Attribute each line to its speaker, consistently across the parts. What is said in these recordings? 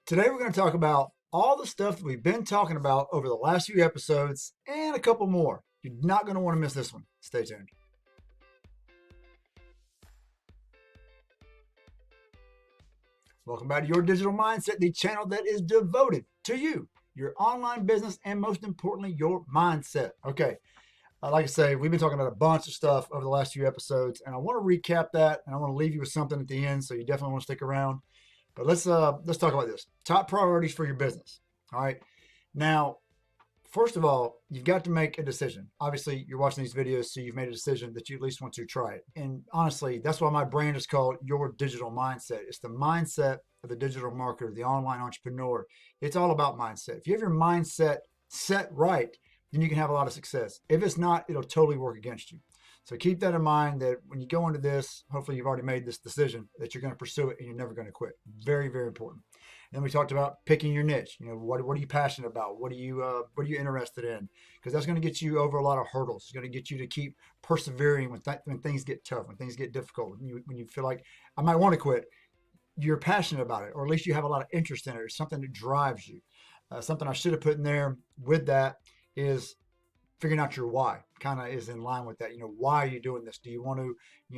Speaker 1: Today we're going to talk about all the stuff that we've been talking about over the last few episodes and a couple more. You're not going to want to miss this one. Stay tuned. Welcome back to Your Digital Mindset, the channel that is devoted to you, your online business, and most importantly, your mindset. Okay, like I say, we've been talking about a bunch of stuff over the last few episodes, and I want to recap that, and I want to leave you with something at the end, so you definitely want to stick around. But let's talk about this. Top priorities for your business. All right. Now, first of all, you've got to make a decision. Obviously, you're watching these videos, so you've made a decision that you at least want to try it. And honestly, that's why my brand is called Your Digital Mindset. It's the mindset of the digital marketer, the online entrepreneur. It's all about mindset. If you have your mindset set right, then you can have a lot of success. If it's not, it'll totally work against you. So keep that in mind that when you go into this, hopefully you've already made this decision that you're going to pursue it and you're never going to quit. Very, very important. And then we talked about picking your niche. You know, what are you passionate about? What are you interested in? Because that's going to get you over a lot of hurdles. It's going to get you to keep persevering when things get tough, when things get difficult, when you feel like I might want to quit. You're passionate about it, or at least you have a lot of interest in it, or something that drives you. Something I should have put in there with that is figuring out your why. Kind of is in line with that. You know, why are you doing this? Do you want to,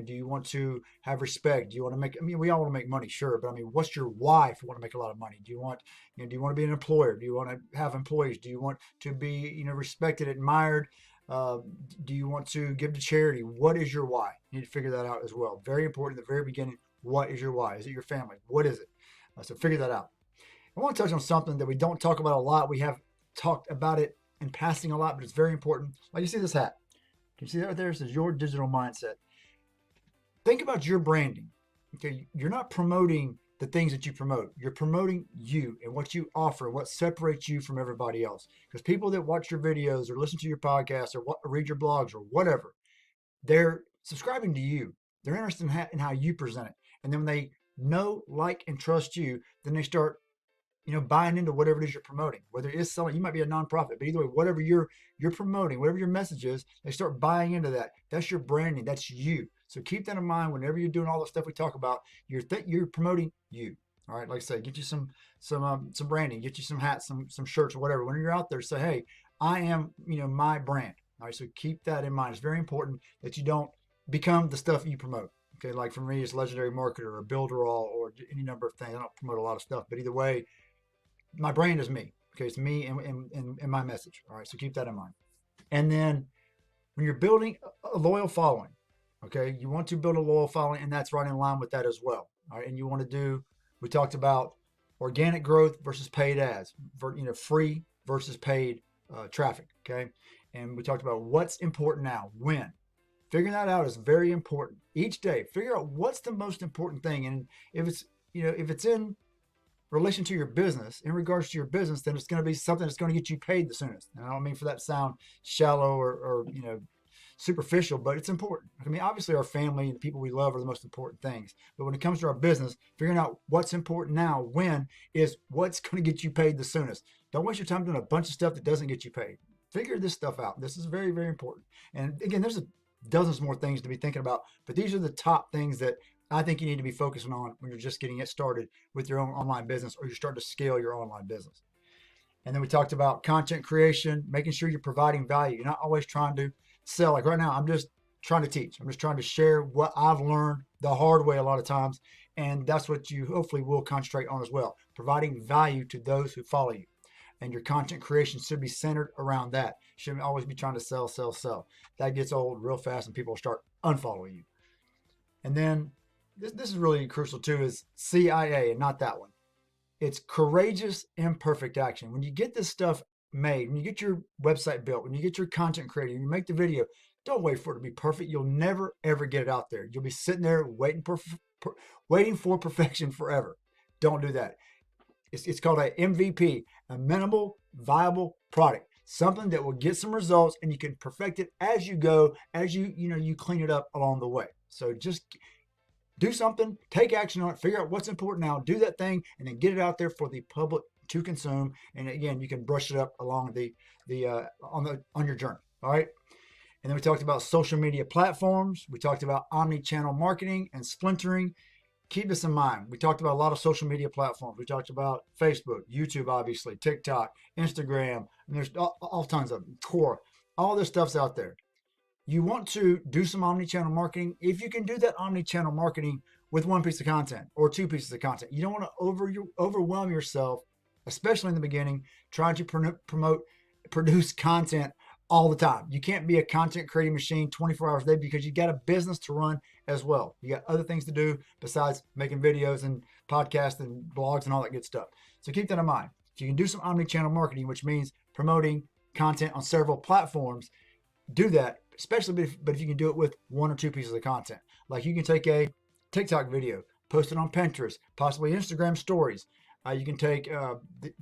Speaker 1: do you want to have respect? Do you want to make, we all want to make money, sure. But what's your why if you want to make a lot of money? Do you want, do you want to be an employer? Do you want to have employees? Do you want to be, respected, admired? Do you want to give to charity? What is your why? You need to figure that out as well. Very important at the very beginning. What is your why? Is it your family? What is it? So figure that out. I want to touch on something that we don't talk about a lot. We have talked about it in passing a lot, but it's very important. Like you see this hat. Can you see that right there? It says Your Digital Mindset. Think about your branding. Okay, you're not promoting the things that you promote. You're promoting you and what you offer, what separates you from everybody else. Because people that watch your videos or listen to your podcasts or read your blogs or whatever, they're subscribing to you. They're interested in how you present it. And then when they know, like, and trust you, then they start buying into whatever it is you're promoting, whether it is selling, you might be a nonprofit, but either way, whatever you're promoting, whatever your message is, they start buying into that. That's your branding. That's you. So keep that in mind whenever you're doing all the stuff we talk about. You're promoting you. All right, like I say, get you some branding, get you some hats, some shirts, or whatever. When you're out there, say, hey, I am my brand. All right, so keep that in mind. It's very important that you don't become the stuff you promote. Okay, like for me, it's Legendary Marketer or Builderall or any number of things. I don't promote a lot of stuff, but either way, my brand is me. Okay, it's me and my message. All right, so keep that in mind. And then when you're building a loyal following, okay, you want to build a loyal following, and that's right in line with that as well. All right, and you want to we talked about organic growth versus paid ads, free versus paid traffic. Okay, and we talked about what's important now, when. Figuring that out is very important. Each day, figure out what's the most important thing, and if it's in relation to your business, in regards to your business, then it's going to be something that's going to get you paid the soonest. And I don't mean for that to sound shallow or superficial, but it's important. Obviously our family and the people we love are the most important things. But when it comes to our business, figuring out what's important now, when, is what's going to get you paid the soonest. Don't waste your time doing a bunch of stuff that doesn't get you paid. Figure this stuff out. This is very, very important. And again, there's dozens more things to be thinking about, but these are the top things that I think you need to be focusing on when you're just getting it started with your own online business, or you're starting to scale your online business. And then we talked about content creation, making sure you're providing value. You're not always trying to sell. Like right now, I'm just trying to teach. I'm just trying to share what I've learned the hard way a lot of times. And that's what you hopefully will concentrate on as well, providing value to those who follow you. And your content creation should be centered around that. You shouldn't always be trying to sell, sell, sell. That gets old real fast and people will start unfollowing you. And then this is really crucial too, is CIA, and not that one. It's courageous, imperfect action. When you get this stuff made, when you get your website built, when you get your content created, you make the video, don't wait for it to be perfect. You'll never, ever get it out there. You'll be sitting there waiting for perfection forever. Don't do that. It's called a MVP, a minimal viable product. Something that will get some results, and you can perfect it as you go, as you clean it up along the way. So just do something, take action on it, figure out what's important now, do that thing, and then get it out there for the public to consume. And again, you can brush it up along on your journey. All right. And then we talked about social media platforms. We talked about omni-channel marketing and splintering. keep this in mind. We talked about a lot of social media platforms. We talked about Facebook, YouTube, obviously, TikTok, Instagram, and there's all tons of them, Quora. All this stuff's out there. You want to do some omni-channel marketing. If you can do that omni-channel marketing with one piece of content or two pieces of content, you don't want to overwhelm yourself, especially in the beginning, trying to produce content all the time. You can't be a content creating machine 24 hours a day because you got a business to run as well. You got other things to do besides making videos and podcasts and blogs and all that good stuff. So keep that in mind. If you can do some omni-channel marketing, which means promoting content on several platforms, do that, especially but if you can do it with one or two pieces of content. Like you can take a TikTok video, post it on Pinterest, possibly Instagram stories. You can take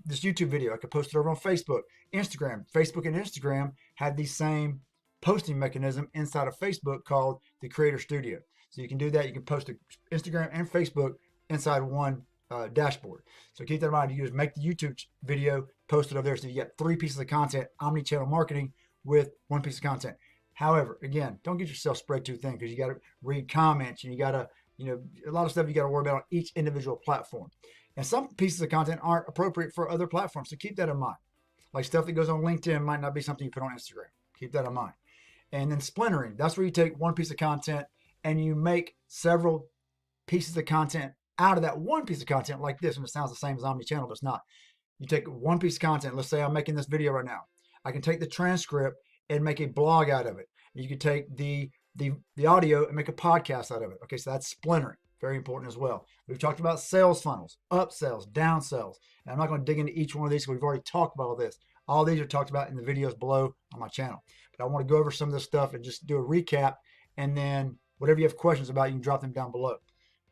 Speaker 1: this YouTube video. I could post it over on Facebook, Instagram. Facebook and Instagram have the same posting mechanism inside of Facebook called the Creator Studio. So you can do that. You can post to Instagram and Facebook inside one dashboard. So keep that in mind. You just make the YouTube video, post it over there. So you get three pieces of content, omni-channel marketing with one piece of content. However, again, don't get yourself spread too thin because you got to read comments and you got to, a lot of stuff you got to worry about on each individual platform. And some pieces of content aren't appropriate for other platforms. So keep that in mind. Like stuff that goes on LinkedIn might not be something you put on Instagram. Keep that in mind. And then splintering, that's where you take one piece of content and you make several pieces of content out of that one piece of content like this. And it sounds the same as omnichannel, but it's not. You take one piece of content. Let's say I'm making this video right now. I can take the transcript and make a blog out of it. You can take the audio and make a podcast out of it. Okay, so that's splintering. Very important as well. We've talked about sales funnels, upsells, downsells. And I'm not going to dig into each one of these because we've already talked about all this. All these are talked about in the videos below on my channel. But I want to go over some of this stuff and just do a recap. And then whatever you have questions about, you can drop them down below.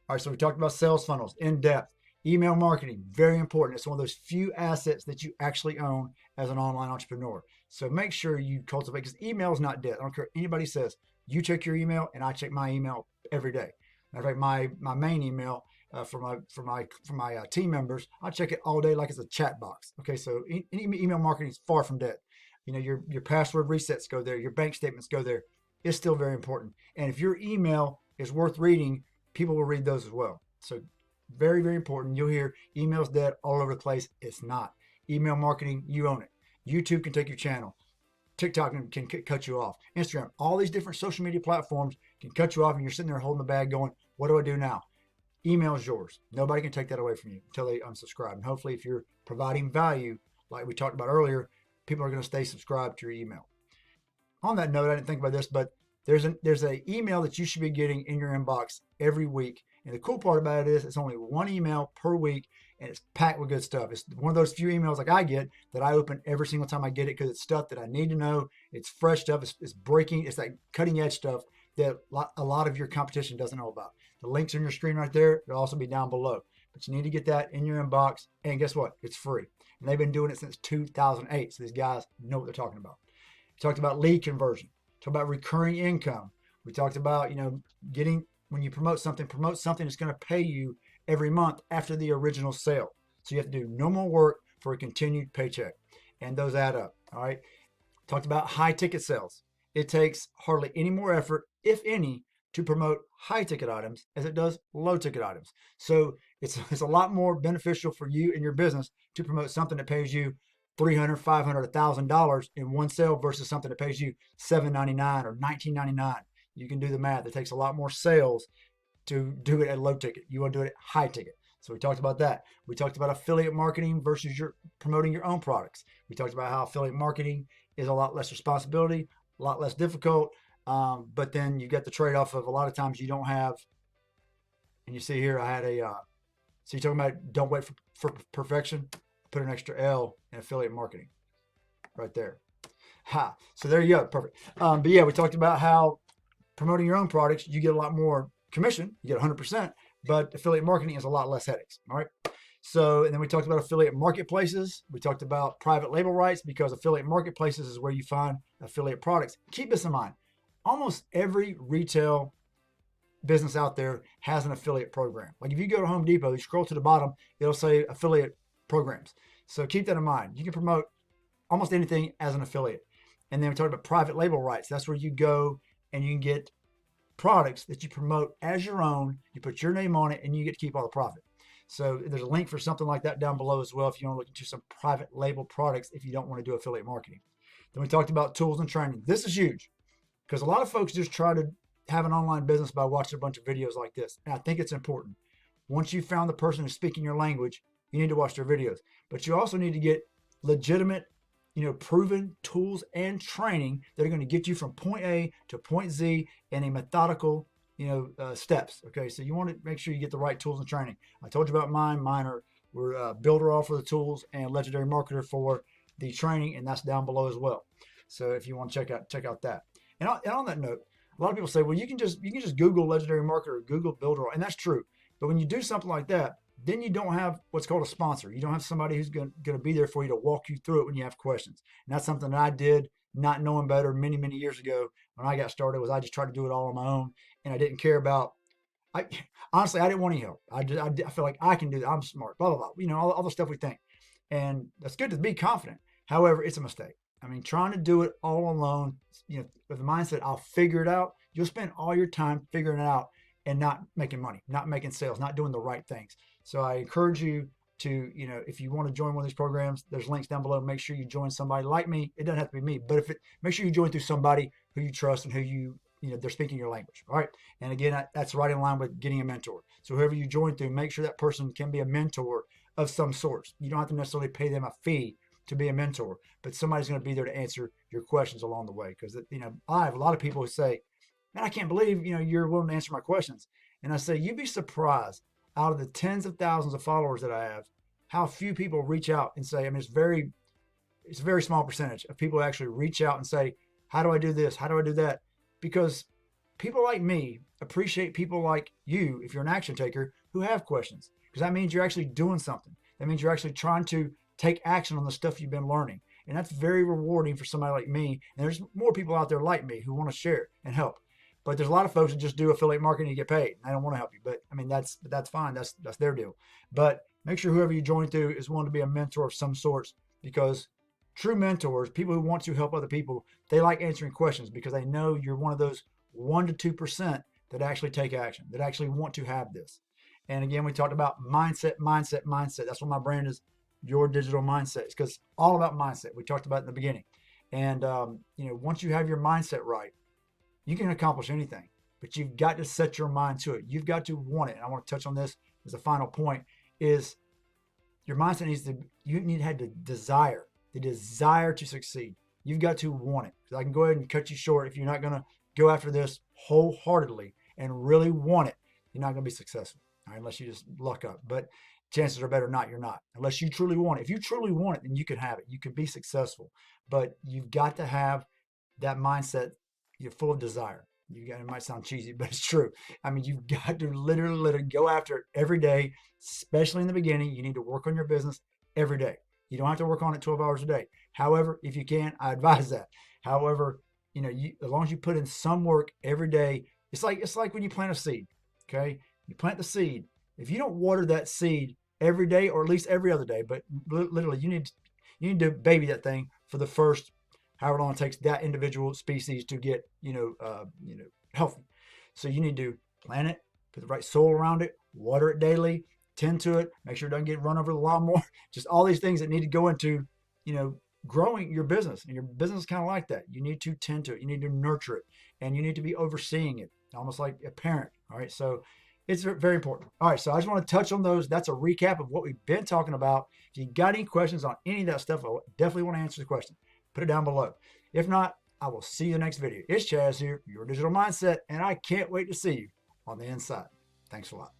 Speaker 1: All right, so we talked about sales funnels in depth. Email marketing, very important. It's one of those few assets that you actually own as an online entrepreneur. So make sure you cultivate, because email is not dead. I don't care what anybody says. You check your email, and I check my email every day. Matter of fact, my main email for my team members, I check it all day like it's a chat box. Okay, so email marketing is far from dead. Your password resets go there, your bank statements go there. It's still very important. And if your email is worth reading, people will read those as well. So very, very important. You'll hear emails dead all over the place. It's not. Email marketing, you own it. YouTube can take your channel. TikTok can cut you off. Instagram, all these different social media platforms can cut you off, and you're sitting there holding the bag going, what do I do now? Email is yours. Nobody can take that away from you until they unsubscribe. And hopefully if you're providing value, like we talked about earlier, people are going to stay subscribed to your email. On that note, I didn't think about this, but there's an email that you should be getting in your inbox every week. And the cool part about it is it's only one email per week, and it's packed with good stuff. It's one of those few emails like I get that I open every single time I get it because it's stuff that I need to know. It's fresh stuff. It's breaking. It's like cutting edge stuff that a lot of your competition doesn't know about. The link's on your screen right there. It'll also be down below. But you need to get that in your inbox. And guess what? It's free. And they've been doing it since 2008. So these guys know what they're talking about. We talked about lead conversion. We talked about recurring income. We talked about, getting, when you promote something that's going to pay you every month after the original sale. So you have to do no more work for a continued paycheck. And those add up. All right. Talked about high ticket sales. It takes hardly any more effort, if any, to promote high ticket items as it does low ticket items. So it's a lot more beneficial for you and your business to promote something that pays you $300, $500, $1,000 in one sale versus something that pays you $7.99 or $19.99. You can do the math. It takes a lot more sales to do it at low ticket. You want to do it at high ticket. So we talked about that. We talked about affiliate marketing versus your promoting your own products. We talked about how affiliate marketing is a lot less responsibility, a lot less difficult. But then you get the trade-off of a lot of times you don't have, and you see here I had so you're talking about don't wait for perfection. Put an extra L in affiliate marketing right there. So there you go. Perfect. But yeah, we talked about how promoting your own products, you get a lot more commission. You get 100%, but affiliate marketing is a lot less headaches. All right. So, and then we talked about affiliate marketplaces. We talked about private label rights because affiliate marketplaces is where you find affiliate products. Keep this in mind. Almost every retail business out there has an affiliate program. Like if you go to Home Depot, you scroll to the bottom, it'll say affiliate programs. So keep that in mind. You can promote almost anything as an affiliate. And then we talked about private label rights. That's where you go and you can get products that you promote as your own. You put your name on it and you get to keep all the profit. So there's a link for something like that down below as well if you want to look into some private label products if you don't want to do affiliate marketing. Then we talked about tools and training. This is huge because a lot of folks just try to have an online business by watching a bunch of videos like this. And I think it's important. Once you've found the person who's speaking your language, you need to watch their videos. But you also need to get legitimate, proven tools and training that are going to get you from point A to point Z in a methodical, steps. Okay, so you want to make sure you get the right tools and training. I told you about mine. We're Builder All for the tools and Legendary Marketer for the training, and that's down below as well. So if you want to check out that. And on that note, a lot of people say, well, you can just Google Legendary Marketer or Google Builder All, and that's true. But when you do something like that, then you don't have what's called a sponsor. You don't have somebody who's going to be there for you to walk you through it when you have questions. And that's something that I did not knowing better many, many years ago when I got started. Was I just tried to do it all on my own, and I didn't care about. Honestly, I didn't want any help. I feel like I can do that. I'm smart. Blah blah blah. All the stuff we think, and that's good to be confident. However, it's a mistake. I mean, trying to do it all alone, with the mindset I'll figure it out. You'll spend all your time figuring it out and not making money, not making sales, not doing the right things. So I encourage you to, if you want to join one of these programs, there's links down below. Make sure you join somebody like me. It doesn't have to be me, but make sure you join through somebody who you trust and who they're speaking your language. All right. And again, that's right in line with getting a mentor. So whoever you join through, make sure that person can be a mentor of some sort. You don't have to necessarily pay them a fee to be a mentor, but somebody's going to be there to answer your questions along the way. Because, I have a lot of people who say, man, I can't believe, you're willing to answer my questions. And I say, you'd be surprised out of the tens of thousands of followers that I have, how few people reach out and say, it's a very small percentage of people who actually reach out and say, how do I do this? How do I do that? Because people like me appreciate people like you, if you're an action taker, who have questions. Because that means you're actually doing something. That means you're actually trying to take action on the stuff you've been learning. And that's very rewarding for somebody like me. And there's more people out there like me who want to share and help. But there's a lot of folks that just do affiliate marketing and get paid. I don't want to help you, but that's fine. That's their deal. But make sure whoever you join through is willing to be a mentor of some sorts, because true mentors, people who want to help other people, they like answering questions because they know you're one of those 1% to 2% that actually take action, that actually want to have this. And again, we talked about mindset. That's what my brand is, Your Digital Mindset. It's because all about mindset. We talked about it in the beginning. And once you have your mindset right, you can accomplish anything, but you've got to set your mind to it. You've got to want it. And I want to touch on this as a final point, is your mindset you need to have the desire to succeed. You've got to want it. So I can go ahead and cut you short. If you're not going to go after this wholeheartedly and really want it, you're not going to be successful, all right, unless you just luck up. But chances are better you're not, unless you truly want it. If you truly want it, then you can have it. You can be successful, but you've got to have that mindset. You're full of desire. It might sound cheesy, but it's true. You've got to literally go after it every day, especially in the beginning. You need to work on your business every day. You don't have to work on it 12 hours a day. However, if you can, I advise that. However, as long as you put in some work every day, it's like when you plant a seed. Okay, you plant the seed. If you don't water that seed every day, or at least every other day, but literally you need to baby that thing for the first however long it takes that individual species to get, healthy. So you need to plant it, put the right soil around it, water it daily, tend to it, make sure it doesn't get run over the lawnmower. Just all these things that need to go into, growing your business. And your business is kind of like that. You need to tend to it. You need to nurture it, and you need to be overseeing it, almost like a parent. All right. So it's very important. All right. So I just want to touch on those. That's a recap of what we've been talking about. If you got any questions on any of that stuff, I definitely want to answer the question. Put it down below. If not, I will see you in the next video. It's Chaz here, Your Digital Mindset, and I can't wait to see you on the inside. Thanks a lot.